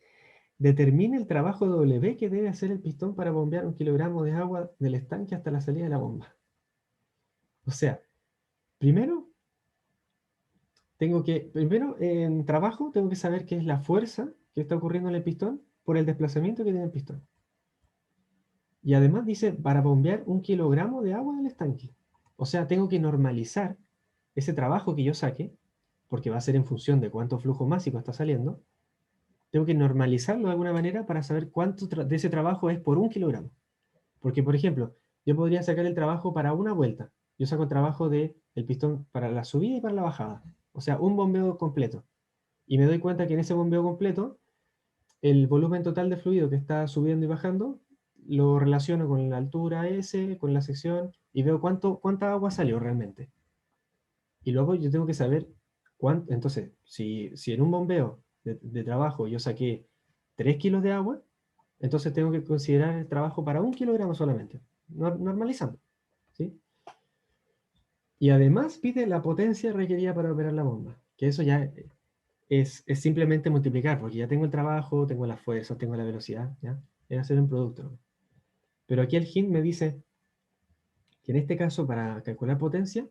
determine el trabajo W que debe hacer el pistón para bombear 1 kilogramo de agua del estanque hasta la salida de la bomba. O sea, primero, en trabajo, tengo que saber qué es la fuerza que está ocurriendo en el pistón por el desplazamiento que tiene el pistón. Y además dice, para bombear 1 kilogramo de agua del estanque. O sea, tengo que normalizar ese trabajo que yo saque, porque va a ser en función de cuánto flujo másico está saliendo, tengo que normalizarlo de alguna manera para saber cuánto de ese trabajo es por 1 kilogramo. Porque, por ejemplo, yo podría sacar el trabajo para una vuelta. Yo saco el trabajo del pistón para la subida y para la bajada. O sea, un bombeo completo. Y me doy cuenta que en ese bombeo completo, el volumen total de fluido que está subiendo y bajando, lo relaciono con la altura S, con la sección, y veo cuánta agua salió realmente. Y luego yo tengo que saber cuánto. Entonces, si en un bombeo de trabajo yo saqué 3 kilos de agua, entonces tengo que considerar el trabajo para 1 kilogramo solamente, normalizando, ¿sí? Y además pide la potencia requerida para operar la bomba, que eso ya es simplemente multiplicar, porque ya tengo el trabajo, tengo las fuerzas, tengo la velocidad, ¿ya? Es hacer un producto, ¿no? Pero aquí el hint me dice que en este caso, para calcular potencia,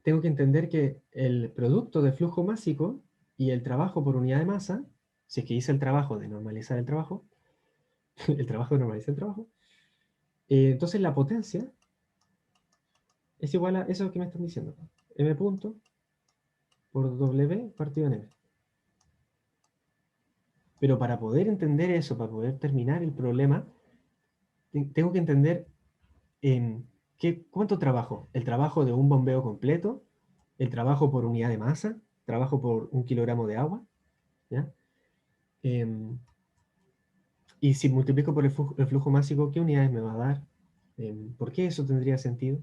tengo que entender que el producto de flujo másico y el trabajo por unidad de masa, si es que hice el trabajo de normalizar el trabajo, el trabajo de normalizar el trabajo, entonces la potencia es igual a eso que me están diciendo. M punto por W partido en M. Pero para poder entender eso, para poder terminar el problema, tengo que entender cuánto trabajo. El trabajo de un bombeo completo, el trabajo por unidad de masa, trabajo por 1 kilogramo de agua, ¿ya? Y si multiplico por el flujo másico, ¿qué unidades me va a dar? ¿Por qué eso tendría sentido?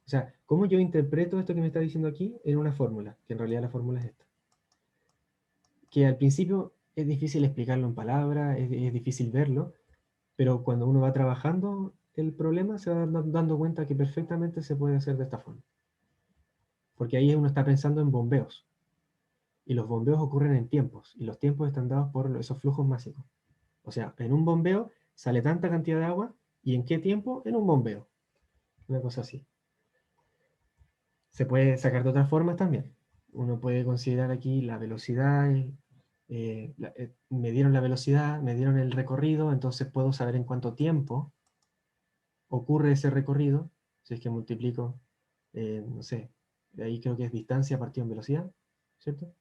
O sea, ¿cómo yo interpreto esto que me está diciendo aquí en una fórmula? Que en realidad la fórmula es esta. Que al principio es difícil explicarlo en palabras, es difícil verlo, pero cuando uno va trabajando el problema se va dando cuenta que perfectamente se puede hacer de esta forma. Porque ahí uno está pensando en bombeos. Y los bombeos ocurren en tiempos, y los tiempos están dados por esos flujos másicos. O sea, en un bombeo sale tanta cantidad de agua, ¿y en qué tiempo? En un bombeo. Una cosa así. Se puede sacar de otras formas también. Uno puede considerar aquí la velocidad, me dieron la velocidad, me dieron el recorrido, entonces puedo saber en cuánto tiempo ocurre ese recorrido, si es que multiplico, no sé, de ahí creo que es distancia partido en velocidad, ¿cierto?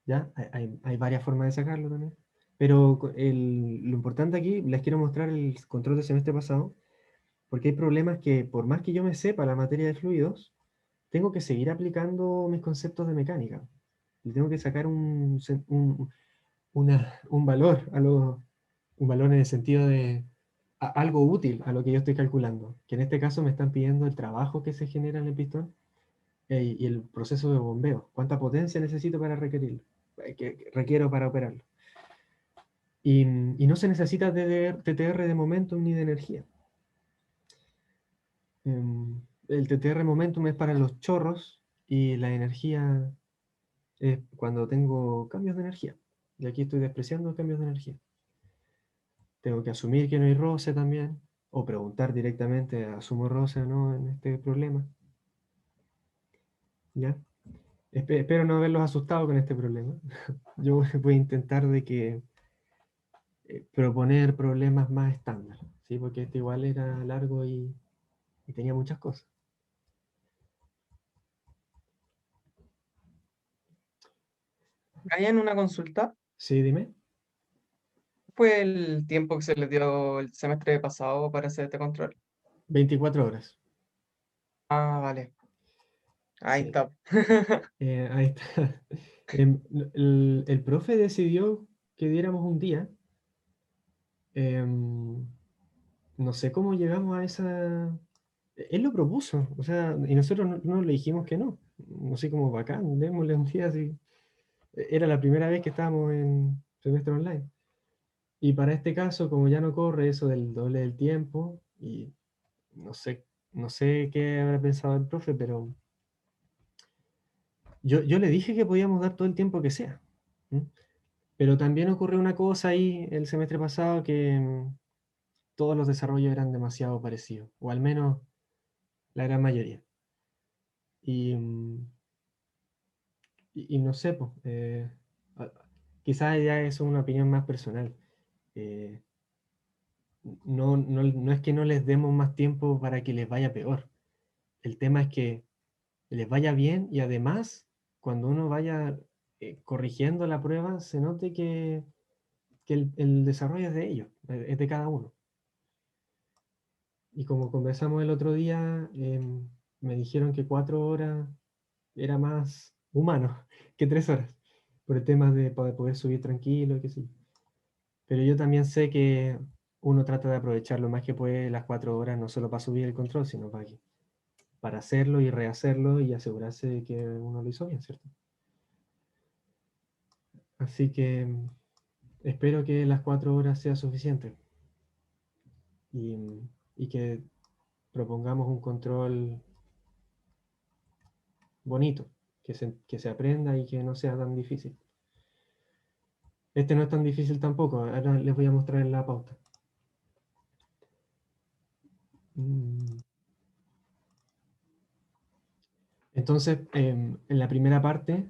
¿Ya? Hay varias formas de sacarlo también. Pero lo importante aquí, les quiero mostrar el control del semestre pasado, porque hay problemas que por más que yo me sepa la materia de fluidos, tengo que seguir aplicando mis conceptos de mecánica. Y tengo que sacar un valor, un valor en el sentido de algo útil a lo que yo estoy calculando. Que en este caso me están pidiendo el trabajo que se genera en el pistón y el proceso de bombeo. ¿Cuánta potencia necesito para requerirlo? Que requiero para operarlo. Y no se necesita TTR de momentum ni de energía. El TTR momentum es para los chorros y la energía es cuando tengo cambios de energía. Y aquí estoy despreciando cambios de energía. Tengo que asumir que no hay roce también, o preguntar directamente, ¿asumo roce o no en este problema? ¿Ya? Espero no haberlos asustado con este problema. Yo voy a intentar de que proponer problemas más estándar, ¿sí? Porque este igual era largo y tenía muchas cosas. ¿Hay en una consulta? Sí, dime. ¿Fue el tiempo que se les dio el semestre pasado para hacer este control? 24 horas. Ah, vale. Ahí Sí. está. Ahí está. El profe decidió que diéramos un día. No sé cómo llegamos a esa... Él lo propuso, o sea, y nosotros no le dijimos que no. No sé cómo bacán, démosle un día así. Era la primera vez que estábamos en semestre online. Y para este caso, como ya no corre eso del doble del tiempo, y no sé qué habrá pensado el profe, pero yo le dije que podíamos dar todo el tiempo que sea. ¿Mm? Pero también ocurrió una cosa ahí el semestre pasado que todos los desarrollos eran demasiado parecidos, o al menos la gran mayoría. Y, y no sé, pues, quizás ya es una opinión más personal. Eh, no es que no les demos más tiempo para que les vaya peor. El tema es que les vaya bien y además, cuando uno vaya corrigiendo la prueba, se note que el desarrollo es de ellos, es de cada uno. Y como conversamos el otro día, me dijeron que 4 horas era más humano que 3 horas, por el tema de poder subir tranquilo, qué sé yo. Pero yo también sé que uno trata de aprovechar lo más que puede las 4 horas, no solo para subir el control, sino para hacerlo y rehacerlo y asegurarse de que uno lo hizo bien, ¿cierto? Así que espero que las 4 horas sea suficiente y que propongamos un control bonito, que se aprenda y que no sea tan difícil. Este no es tan difícil tampoco, ahora les voy a mostrar en la pauta. Entonces, en la primera parte,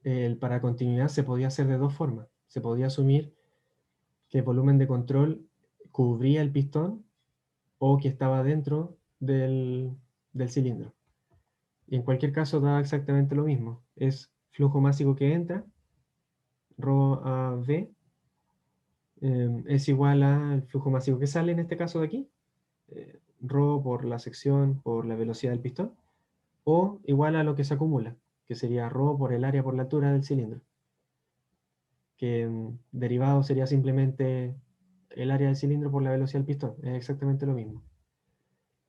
el para continuidad se podía hacer de dos formas. Se podía asumir que el volumen de control cubría el pistón o que estaba dentro del cilindro. Y en cualquier caso da exactamente lo mismo. Es flujo másico que entra, ρ a V, es igual al flujo másico que sale, en este caso de aquí, ρ por la sección, por la velocidad del pistón, o igual a lo que se acumula, que sería ρ por el área por la altura del cilindro. Que derivado sería simplemente el área del cilindro por la velocidad del pistón. Es exactamente lo mismo.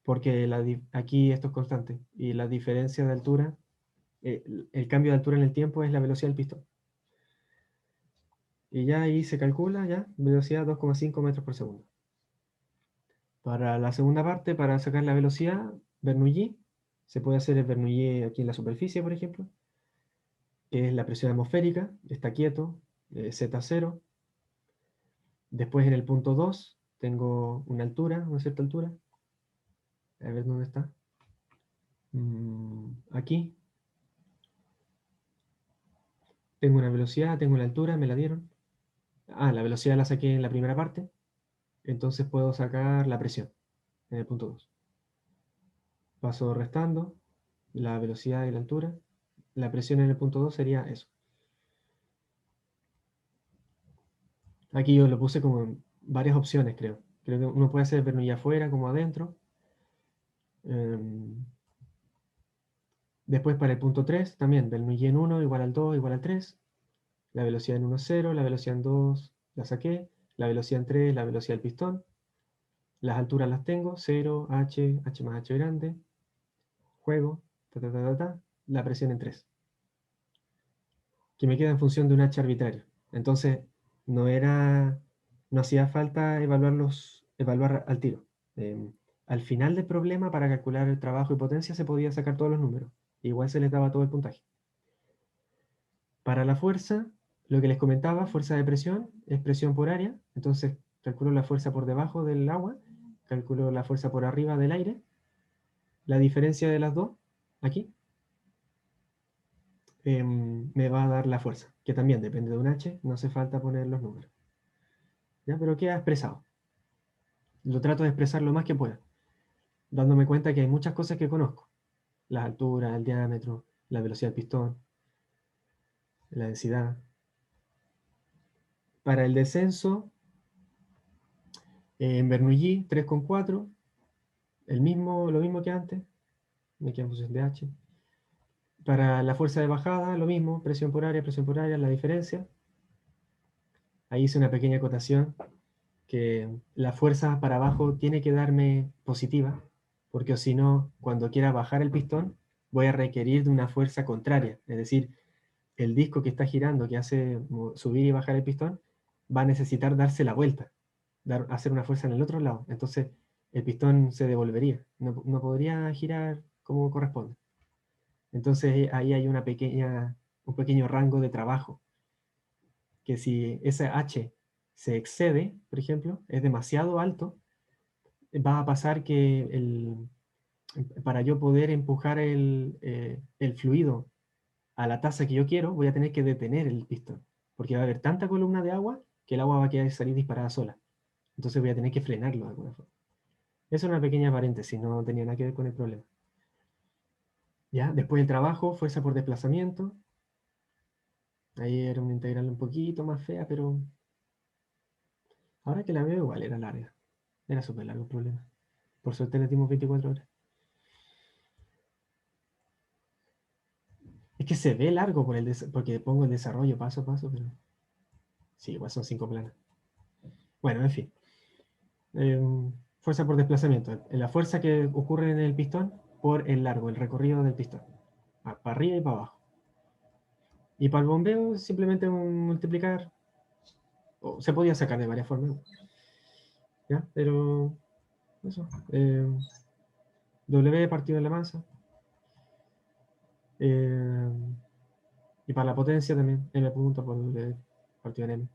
Porque aquí esto es constante. Y la diferencia de altura, el cambio de altura en el tiempo es la velocidad del pistón. Y ya ahí se calcula, ya, velocidad 2,5 metros por segundo. Para la segunda parte, para sacar la velocidad, Bernoulli, se puede hacer el Bernoulli aquí en la superficie, por ejemplo, que es la presión atmosférica, está quieto, Z0. Después en el punto 2 tengo una altura, una cierta altura. A ver dónde está. Aquí. Tengo una velocidad, tengo una altura, me la dieron. La velocidad la saqué en la primera parte. Entonces puedo sacar la presión en el punto 2. Paso restando la velocidad y la altura. La presión en el punto 2 sería eso. Aquí yo lo puse como en varias opciones, creo. Creo que uno puede hacer Bernoulli afuera como adentro. Después para el punto 3 también, Bernoulli en 1 igual al 2 igual al 3. La velocidad en 1 es 0, la velocidad en 2 la saqué. La velocidad en 3, la velocidad del pistón. Las alturas las tengo, 0, h, h más h grande. Juego, la presión en 3. Que me queda en función de un h arbitrario. Entonces, no hacía falta evaluar al tiro. Al final del problema, para calcular el trabajo y potencia, se podía sacar todos los números. Igual se les daba todo el puntaje. Para la fuerza, lo que les comentaba, fuerza de presión, es presión por área. Entonces, calculo la fuerza por debajo del agua, calculo la fuerza por arriba del aire. La diferencia de las dos, aquí, me va a dar la fuerza, que también depende de un h, no hace falta poner los números. ¿Ya? Pero queda expresado. Lo trato de expresar lo más que pueda, dándome cuenta que hay muchas cosas que conozco. La altura, el diámetro, la velocidad del pistón, la densidad. Para el descenso, en Bernoulli 3,4, lo mismo que antes, me queda en función de h. Para la fuerza de bajada, lo mismo, presión por área, la diferencia. Ahí hice una pequeña acotación, que la fuerza para abajo tiene que darme positiva, porque si no, cuando quiera bajar el pistón, voy a requerir de una fuerza contraria. Es decir, el disco que está girando, que hace subir y bajar el pistón, va a necesitar darse la vuelta, hacer una fuerza en el otro lado. Entonces, el pistón se devolvería, no podría girar como corresponde. Entonces, ahí hay un pequeño rango de trabajo, que si ese H se excede, por ejemplo, es demasiado alto, va a pasar que para yo poder empujar el fluido a la tasa que yo quiero, voy a tener que detener el pistón, porque va a haber tanta columna de agua que el agua va a quedar salir disparada sola. Entonces voy a tener que frenarlo de alguna forma. Eso es una pequeña paréntesis, no tenía nada que ver con el problema. ¿Ya? Después el trabajo, fuerza por desplazamiento. Ahí era una integral un poquito más fea, pero ahora que la veo igual era larga. Era súper largo el problema. Por suerte le dimos 24 horas. Es que se ve largo porque pongo el desarrollo paso a paso, pero sí, igual son 5 planos. Bueno, en fin. fuerza por desplazamiento. La fuerza que ocurre en el pistón por el largo, el recorrido del pistón. Para arriba y para abajo. Y para el bombeo, simplemente multiplicar. O se podía sacar de varias formas. ¿Ya? Pero eso. W partido en la masa. Y para la potencia también, M punto por W partido en M.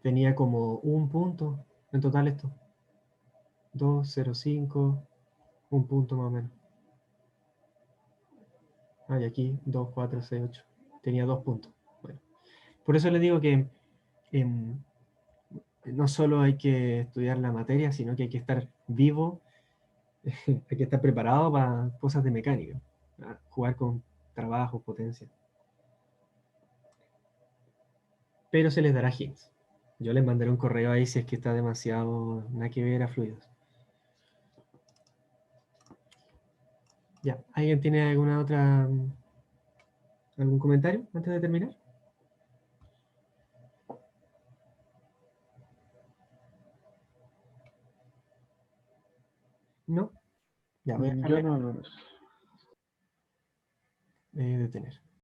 Tenía como un punto en total esto. 2, 0, 5, un punto más o menos. Ah, y aquí 2, 4, 6, 8. Tenía 2 puntos. Bueno, por eso les digo que em, no solo hay que estudiar la materia, sino que hay que estar vivo, hay que estar preparado para cosas de mecánica, jugar con trabajo, potencia. Pero se les dará hints. Yo les mandaré un correo ahí si es que está demasiado nada que ver a fluidos. Ya, ¿alguien tiene algún comentario antes de terminar? ¿No? Ya, voy a Yo dejarle no. detener.